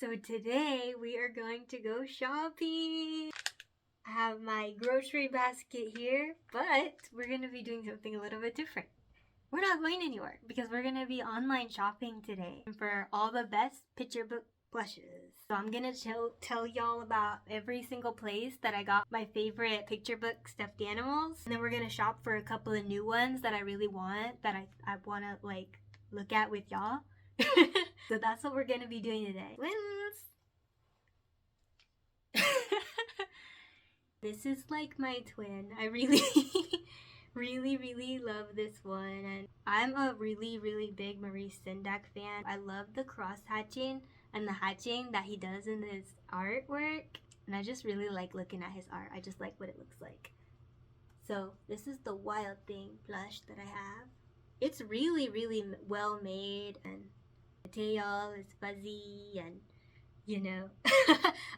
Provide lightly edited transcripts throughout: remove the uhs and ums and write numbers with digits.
So today we are going to go shopping. I have my grocery basket here, but we're going to be doing something a little bit different. We're not going anywhere because we're going to be online shopping today for all the best picture book plushes. So I'm going to tell y'all about every single place that I got my favorite picture book stuffed animals. And then we're going to shop for a couple of new ones that I really want, that I want to like look at with y'all. So that's what we're going to be doing today. Wins! This is like my twin. I really really love this one, and I'm a really big Maurice Sendak fan. I love the cross hatching and the hatching that he does in his artwork, and I just really like looking at his art. I just like what it looks like. So this is the Wild Thing plush that I have. It's really well made, and the tail is fuzzy, and you know,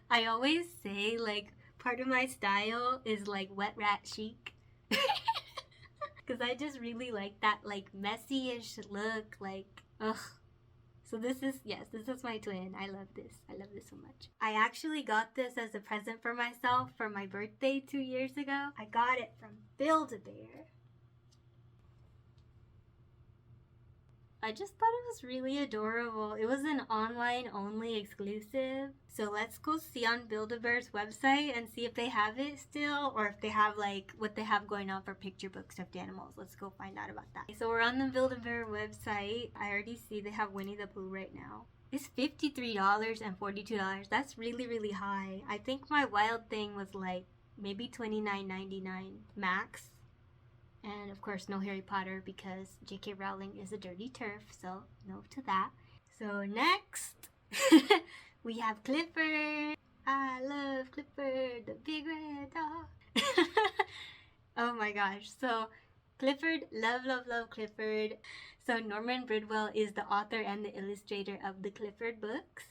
I always say like part of my style is like wet rat chic. Because I just really like that like messy-ish look, like, ugh. So this is my twin. I love this so much. I actually got this as a present for myself for my birthday 2 years ago. I got it from Build-A-Bear. I just thought it was really adorable. It was an online only exclusive. So let's go see on Build-A-Bear's website and see if they have it still, or if they have like what they have going on for picture book stuffed animals. Let's go find out about that. So we're on the Build-A-Bear website. I already see they have Winnie the Pooh right now. It's $53 and $42. That's really high. I think my Wild Thing was like maybe $29.99 max. And of course, no Harry Potter because J.K. Rowling is a dirty turf, so no to that. So next, we have Clifford. I love Clifford, the big red dog. Oh my gosh. So Clifford, love Clifford. So Norman Bridwell is the author and the illustrator of the Clifford books.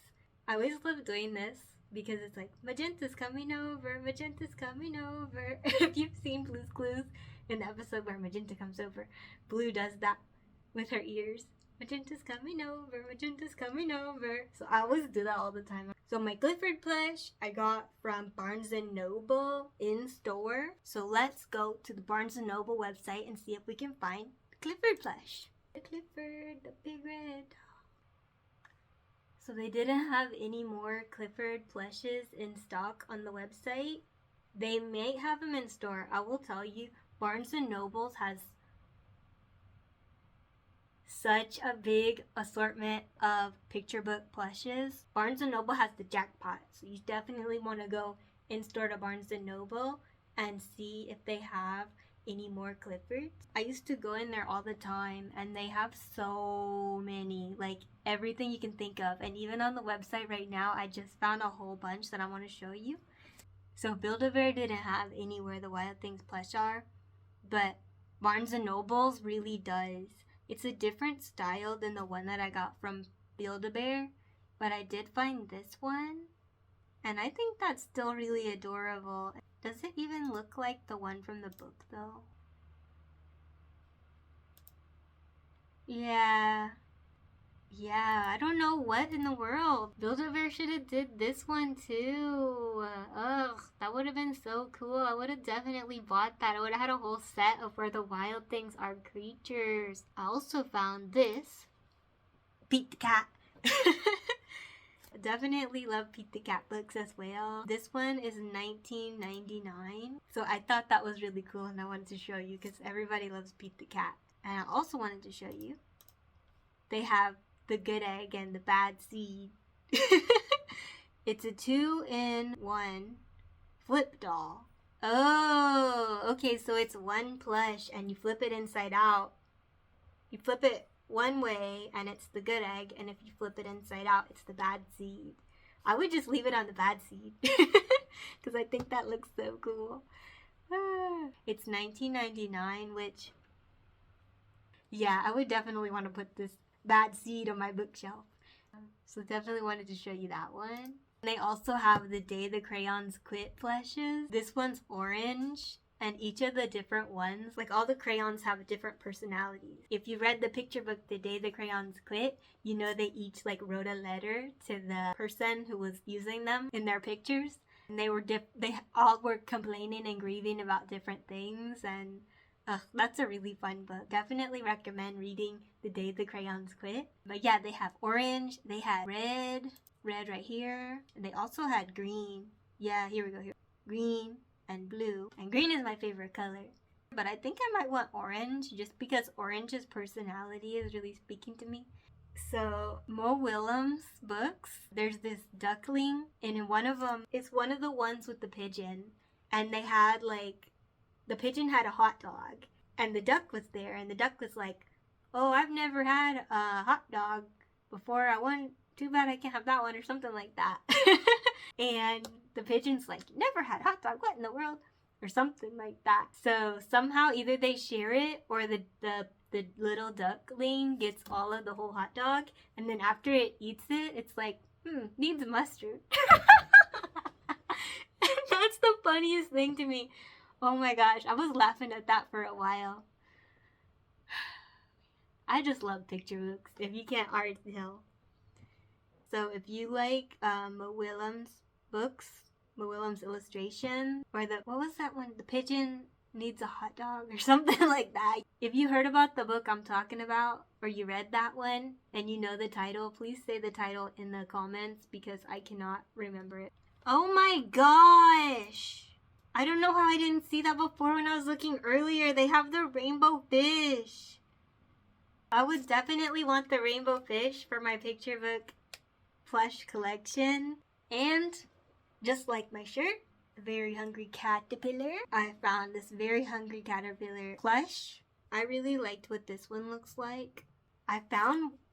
I always love doing this because it's like, magenta's coming over, magenta's coming over. If you've seen Blue's Clues, in the episode where Magenta comes over, Blue does that with her ears. Magenta's coming over, magenta's coming over. So I always do that all the time. So my Clifford plush I got from Barnes & Noble in store. So let's go to the Barnes & Noble website and see if we can find the Clifford plush. The Clifford, the big red dog. So they didn't have any more Clifford plushes in stock on the website. They may have them in store. I will tell you, Barnes & Noble has such a big assortment of picture book plushes. Barnes & Noble has the jackpot, so you definitely want to go in store to Barnes & Noble and see if they have any more Cliffords. I used to go in there all the time, and they have so many, like everything you can think of. And even on the website right now, I just found a whole bunch that I want to show you. So Build-A-Bear didn't have anywhere the Wild Things plush are, but Barnes & Noble's really does. It's a different style than the one that I got from Build-A-Bear, but I did find this one, and I think that's still really adorable. Does it even look like the one from the book though? Yeah, I don't know what in the world. Build-A-Bear should have did this one too. Ugh, that would have been so cool. I would have definitely bought that. I would have had a whole set of where the Wild Things are creatures. I also found this. Pete the Cat. Definitely love Pete the Cat books as well. This one is $19.99. So I thought that was really cool, and I wanted to show you because everybody loves Pete the Cat. And I also wanted to show you they have the good egg and the bad seed. It's a 2-in-1 flip doll. Oh, okay, so it's one plush and you flip it inside out. You flip it one way and it's the good egg, and if you flip it inside out, it's the bad seed. I would just leave it on the bad seed because I think that looks so cool. It's $19.99, which, yeah, I would definitely want to put this bad seed on my bookshelf. So definitely wanted to show you that one. They also have the Day the Crayons Quit plushes. This one's orange And each of the different ones, like all the crayons have different personalities. If you read the picture book The Day the Crayons Quit, you know they each like wrote a letter to the person who was using them in their pictures. And they all were complaining and grieving about different things. And that's a really fun book. Definitely recommend reading The Day the Crayons Quit. But yeah, they have orange, they had red right here, and they also had green. Yeah, here we go, here. Green and blue. And green is my favorite color. But I think I might want orange just because orange's personality is really speaking to me. So, Mo Willems books, there's this duckling, and in one of them, it's one of the ones with the pigeon. And they had like, the pigeon had a hot dog, and the duck was there, and the duck was like, oh, I've never had a hot dog before. Too bad I can't have that one, or something like that. And the pigeon's like, never had hot dog, what in the world? Or something like that. So somehow either they share it, or the little duckling gets all of the whole hot dog, and then after it eats it, it's like, needs mustard. And that's the funniest thing to me. Oh my gosh, I was laughing at that for a while. I just love picture books, if you can't already tell. So if you like Mo Willems books, Mo Willems illustration, or what was that one? The pigeon needs a hot dog or something like that. If you heard about the book I'm talking about, or you read that one and you know the title, please say the title in the comments because I cannot remember it. Oh my gosh! I don't know how I didn't see that before when I was looking earlier. They have the rainbow fish. I would definitely want the rainbow fish for my picture book plush collection. And just like my shirt, a very hungry caterpillar, I found this very hungry caterpillar plush. I really liked what this one looks like. I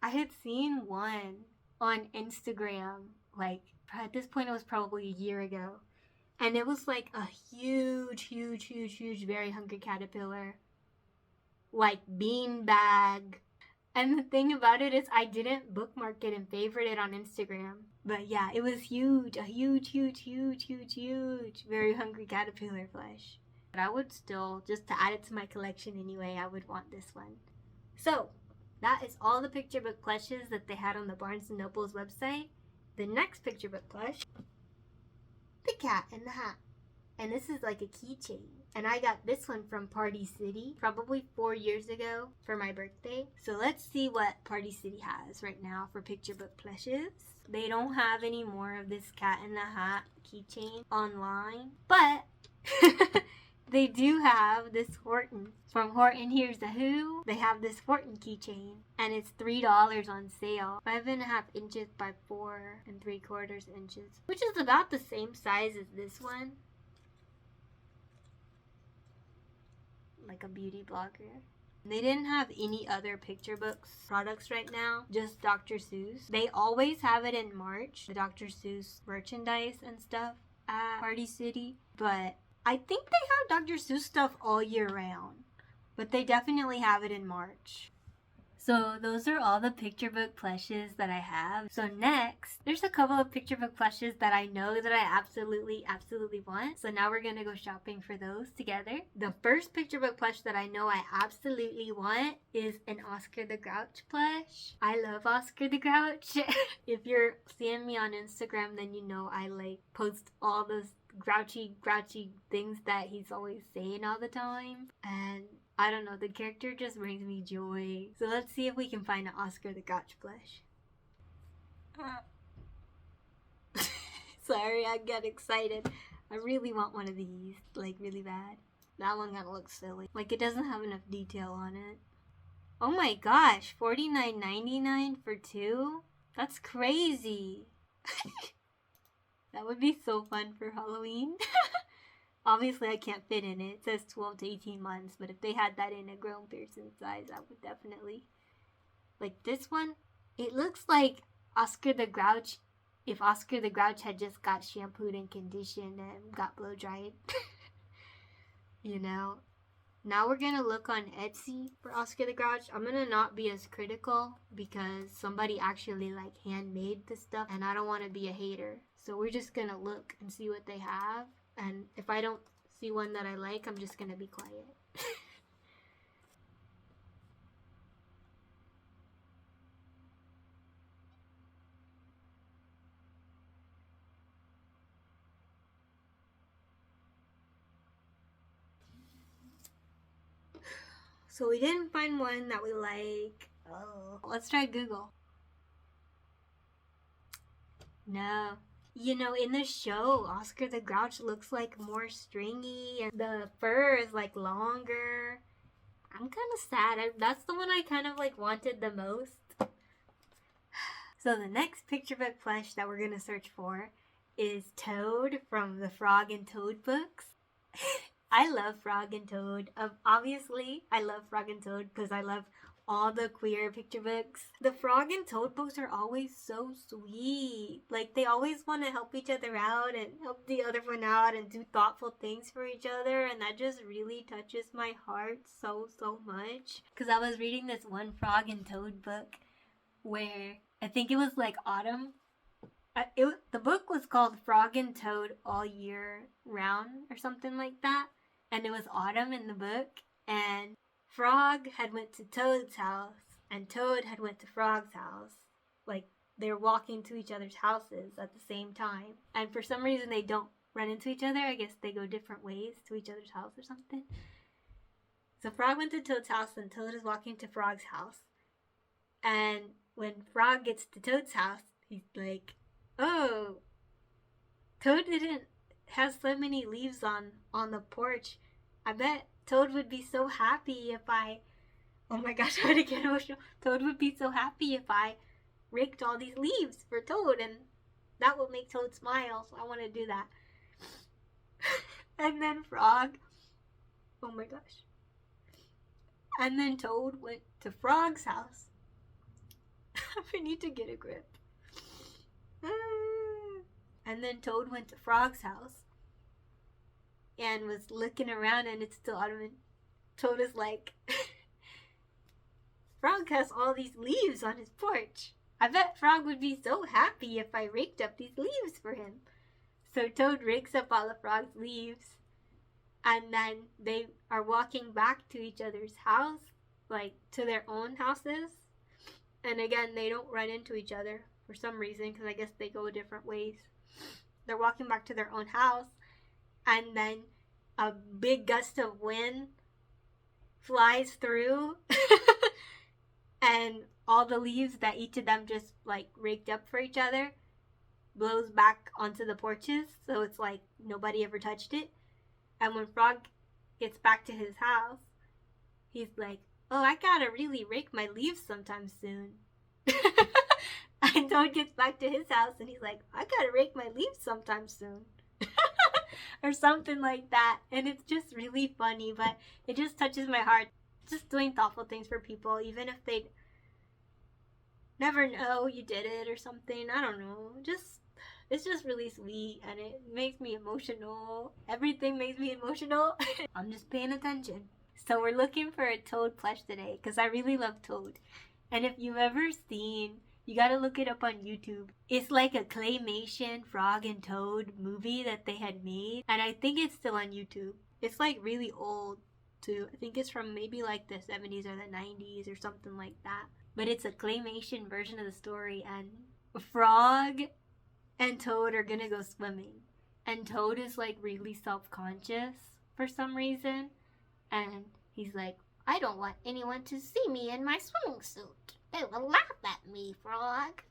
had seen one on Instagram, like at this point it was probably a year ago. And it was like a huge, very hungry caterpillar. Like beanbag. And the thing about it is I didn't bookmark it and favorite it on Instagram. But yeah, it was huge. A huge, very hungry caterpillar plush. But I would still, just to add it to my collection anyway, I would want this one. So, that is all the picture book plushes that they had on the Barnes & Noble's website. The next picture book plush, the cat in the hat. And this is like a keychain. And I got this one from Party City probably 4 years ago for my birthday. So let's see what Party City has right now for picture book plushes. They don't have any more of this cat in the hat keychain online. But they do have this Horton. From Horton Hears a Who. They have this Horton keychain. And it's $3 on sale. 5.5 inches by 4 3/4 inches. Which is about the same size as this one. Like a beauty blogger. They didn't have any other picture books products right now, just Dr. Seuss. They always have it in March, the Dr. Seuss merchandise and stuff at Party City, but I think they have Dr. Seuss stuff all year round, but they definitely have it in March. So those are all the picture book plushes that I have. So next, there's a couple of picture book plushes that I know that I absolutely want. So now we're gonna go shopping for those together. The first picture book plush that I know I absolutely want is an Oscar the Grouch plush. I love Oscar the Grouch. If you're seeing me on Instagram, then you know I like post all those grouchy things that he's always saying all the time. And I don't know, the character just brings me joy. So let's see if we can find an Oscar the Grouch plush. Sorry, I got excited. I really want one of these, like really bad. That one kinda looks silly. Like it doesn't have enough detail on it. Oh my gosh, $49.99 for two? That's crazy. That would be so fun for Halloween. Obviously, I can't fit in it. It says 12 to 18 months, but if they had that in a grown person size, I would definitely. Like this one, it looks like Oscar the Grouch, if Oscar the Grouch had just got shampooed and conditioned and got blow dried. You know? Now we're gonna look on Etsy for Oscar the Grouch. I'm gonna not be as critical because somebody actually like handmade this stuff and I don't want to be a hater. So we're just gonna look and see what they have. And if I don't see one that I like, I'm just gonna be quiet. So we didn't find one that we like. Oh, let's try Google. No. You know, in the show, Oscar the Grouch looks like more stringy and the fur is like longer. I'm kind of sad. That's the one I kind of like wanted the most. So the next picture book plush that we're going to search for is Toad from the Frog and Toad books. I love Frog and Toad. Obviously, I love Frog and Toad because I love all the queer picture books. The Frog and Toad books are always so sweet. Like, they always want to help each other out and help the other one out and do thoughtful things for each other. And that just really touches my heart so much. Because I was reading this one Frog and Toad book where I think it was like autumn. The book was called Frog and Toad All Year Round or something like that. And it was autumn in the book. And Frog had went to Toad's house, and Toad had went to Frog's house. Like, they're walking to each other's houses at the same time. And for some reason, they don't run into each other. I guess they go different ways to each other's house or something. So Frog went to Toad's house, and Toad is walking to Frog's house. And when Frog gets to Toad's house, he's like, oh, Toad didn't have so many leaves on the porch. I bet Toad would be so happy if oh my gosh, I'm gonna get emotional. Toad would be so happy if I raked all these leaves for Toad, and that would make Toad smile, so I want to do that. And then Frog, oh my gosh. And then Toad went to Frog's house. I need to get a grip. And then Toad went to Frog's house and was looking around, and it's still autumn. Toad is like, Frog has all these leaves on his porch. I bet Frog would be so happy if I raked up these leaves for him. So Toad rakes up all of Frog's leaves, and then they are walking back to each other's house, like to their own houses. And again, they don't run into each other for some reason, because I guess they go different ways. They're walking back to their own house, and then a big gust of wind flies through and all the leaves that each of them just like raked up for each other blows back onto the porches, so it's like nobody ever touched it. And when Frog gets back to his house, he's like, oh, I gotta really rake my leaves sometime soon. And Toad gets back to his house and he's like, I gotta rake my leaves sometime soon. Or something like that. And it's just really funny, but it just touches my heart. Just doing thoughtful things for people, even if they never know you did it or something. I don't know. It's just really sweet, and it makes me emotional. Everything makes me emotional. I'm just paying attention. So we're looking for a Toad plush today because I really love Toad. And if you've ever seen, you gotta look it up on YouTube. It's like a claymation Frog and Toad movie that they had made. And I think it's still on YouTube. It's like really old too. I think it's from maybe like the 70s or the 90s or something like that. But it's a claymation version of the story. And Frog and Toad are gonna go swimming. And Toad is like really self-conscious for some reason. And he's like, I don't want anyone to see me in my swimming suit. They will laugh at me, Frog.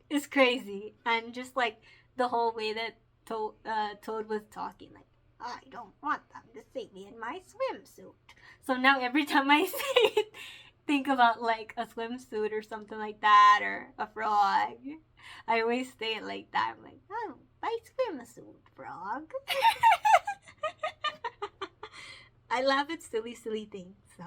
It's crazy. And just like the whole way that Toad was talking, like, I don't want them to see me in my swimsuit. So now every time I say it, think about like a swimsuit or something like that, or a frog, I always say it like that. I'm like, oh, my swimsuit, Frog. I laugh at silly things. So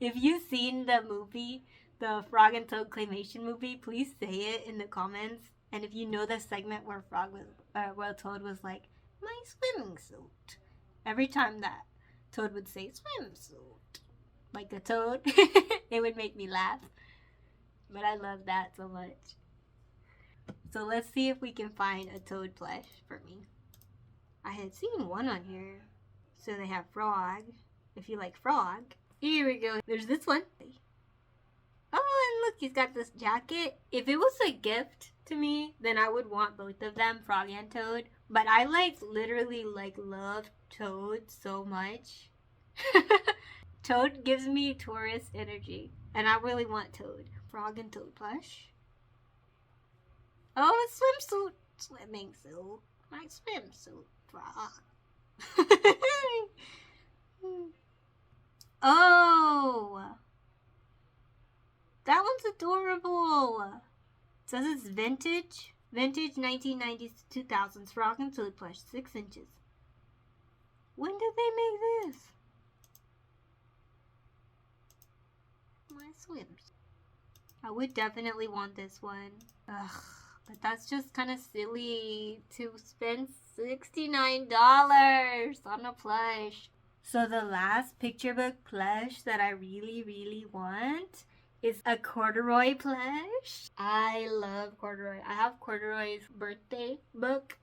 if you've seen the movie, the Frog and Toad claymation movie, please say it in the comments. And if you know the segment where where Toad was like, my swimming suit, every time that Toad would say swimsuit, like a toad, it would make me laugh. But I love that so much. So let's see if we can find a Toad plush for me. I had seen one on here. So they have Frog. If you like Frog. Here we go. There's this one. Oh, and look, he's got this jacket. If it was a gift to me, then I would want both of them, Frog and Toad. But I literally love Toad so much. Toad gives me tourist energy. And I really want Toad. Frog and Toad plush. Oh, a swimsuit. Swimming suit. My swimsuit. Frog. Oh! That one's adorable. It says it's vintage. Vintage 1990s to 2000s. Frog and Toad plush. 6 inches. When did they make this? My swims. I would definitely want this one. Ugh. But that's just kind of silly to spend $69 on a plush. So the last picture book plush that I really want is a Corduroy plush. I love Corduroy. I have Corduroy's birthday book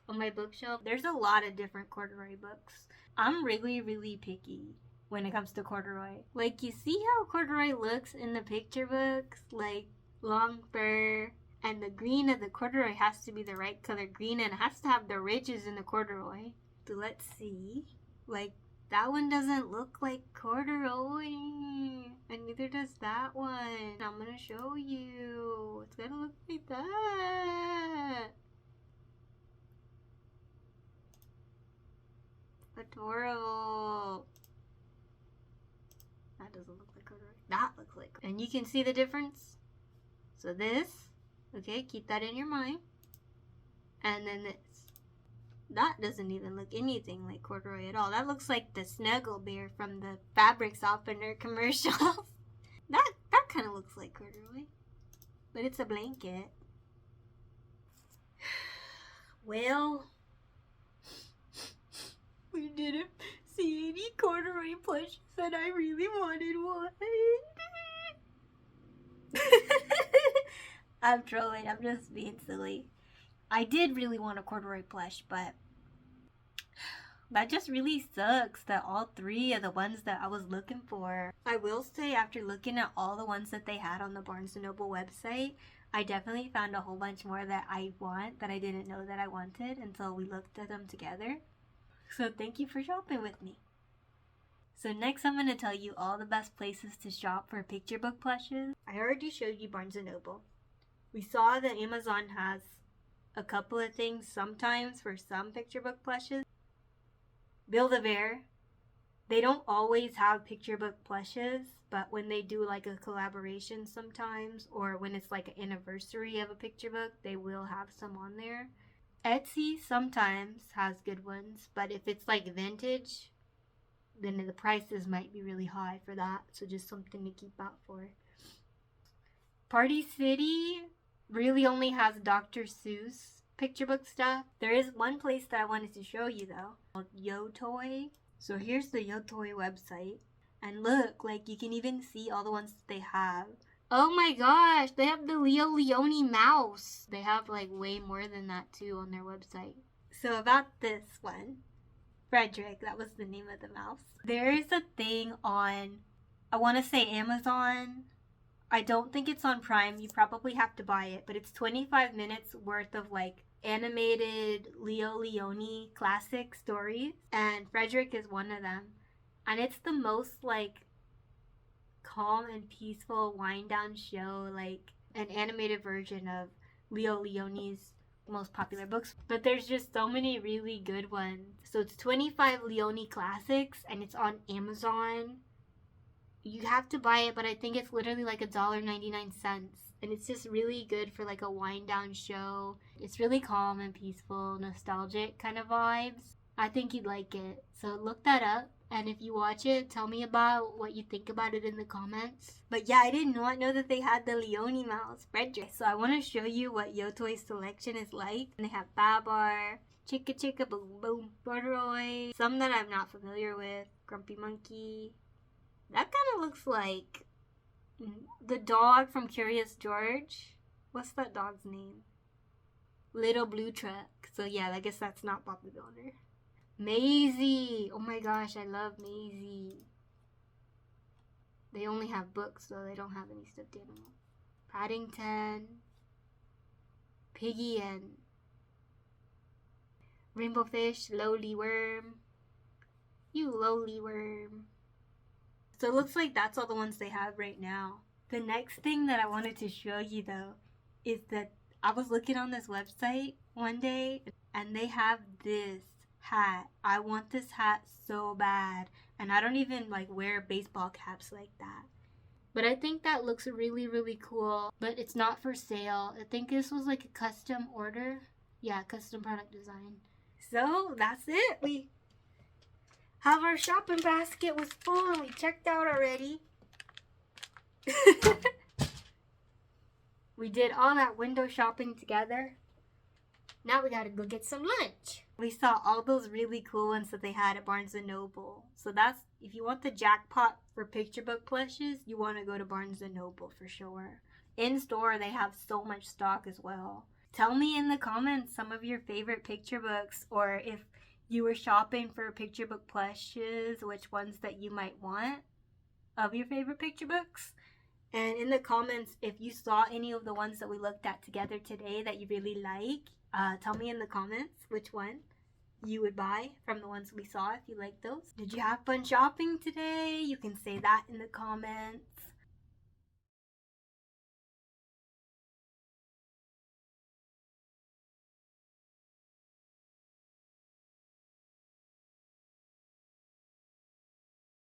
on my bookshelf. There's a lot of different Corduroy books. I'm really picky when it comes to Corduroy. Like, you see how Corduroy looks in the picture books? Like, long fur. And the green of the corduroy has to be the right color green, and it has to have the ridges in the corduroy. So let's see. Like, that one doesn't look like corduroy. And neither does that one. I'm gonna show you. It's gonna look like that. Adorable. That doesn't look like corduroy. That looks like corduroy. And you can see the difference. So this. Okay, keep that in your mind. And then this. That doesn't even look anything like corduroy at all. That looks like the Snuggle Bear from the fabric softener commercials. that kind of looks like corduroy. But it's a blanket. Well, we didn't see any corduroy plushes and I really wanted one. I'm trolling. I'm just being silly. I did really want a corduroy plush, but that just really sucks that all 3 of the ones that I was looking for. I will say, after looking at all the ones that they had on the Barnes & Noble website, I definitely found a whole bunch more that I want that I didn't know that I wanted until we looked at them together. So thank you for shopping with me. So next I'm going to tell you all the best places to shop for picture book plushes. I already showed you Barnes & Noble. We saw that Amazon has a couple of things sometimes for some picture book plushes. Build-A-Bear. They don't always have picture book plushes, but when they do like a collaboration sometimes, or when it's like an anniversary of a picture book, they will have some on there. Etsy sometimes has good ones, but if it's like vintage, then the prices might be really high for that, so just something to keep out for. Party City really only has Dr. Seuss picture book stuff. There is one place that I wanted to show you though, called YoToy. So here's the YoToy website. And look, like you can even see all the ones that they have. Oh my gosh, they have the Leo Leone mouse. They have like way more than that too on their website. So about this one, Frederick, that was the name of the mouse. There is a thing on, I want to say Amazon. I don't think it's on Prime. You probably have to buy it, but it's 25 minutes worth of like animated Leo Leone classic stories, and Frederick is one of them. And it's the most like calm and peaceful wind down show, like an animated version of Leo Leone's most popular books. But there's just so many really good ones. So it's 25 Leone classics and it's on Amazon. You have to buy it, but I think it's literally like $1.99. And it's just really good for like a wind down show. It's really calm and peaceful, nostalgic kind of vibes. I think you'd like it. So look that up. And if you watch it, tell me about what you think about it in the comments. But yeah, I did not know that they had the Leone mouse, Frederick. So I want to show you what YoToy's selection is like. And they have Babar, Chicka Chicka Boom Boom, Corduroy, some that I'm not familiar with, Grumpy Monkey. That kind of looks like the dog from Curious George. What's that dog's name? Little blue truck. So yeah, I guess that's not Bob the Builder. Maisy. Oh my gosh, I love Maisy. They only have books, though. They don't have any stuffed animals. Paddington. Piggy and Rainbow Fish. Lowly Worm. You lowly worm. So it looks like that's all the ones they have right now. The next thing that I wanted to show you, though, is that I was looking on this website one day, and they have this hat. I want this hat so bad, and I don't even like wear baseball caps like that. But I think that looks really, really cool. But it's not for sale. I think this was like a custom order. Yeah, custom product design. So that's it. We have our shopping basket was full and we checked out already. We did all that window shopping together. Now we gotta go get some lunch. We saw all those really cool ones that they had at Barnes & Noble. So that's, if you want the jackpot for picture book plushes, you want to go to Barnes & Noble for sure. In store, they have so much stock as well. Tell me in the comments some of your favorite picture books, or if you were shopping for picture book plushes, which ones that you might want of your favorite picture books. And in the comments, if you saw any of the ones that we looked at together today that you really like, tell me in the comments which one you would buy from the ones we saw if you like those. Did you have fun shopping today? You can say that in the comments.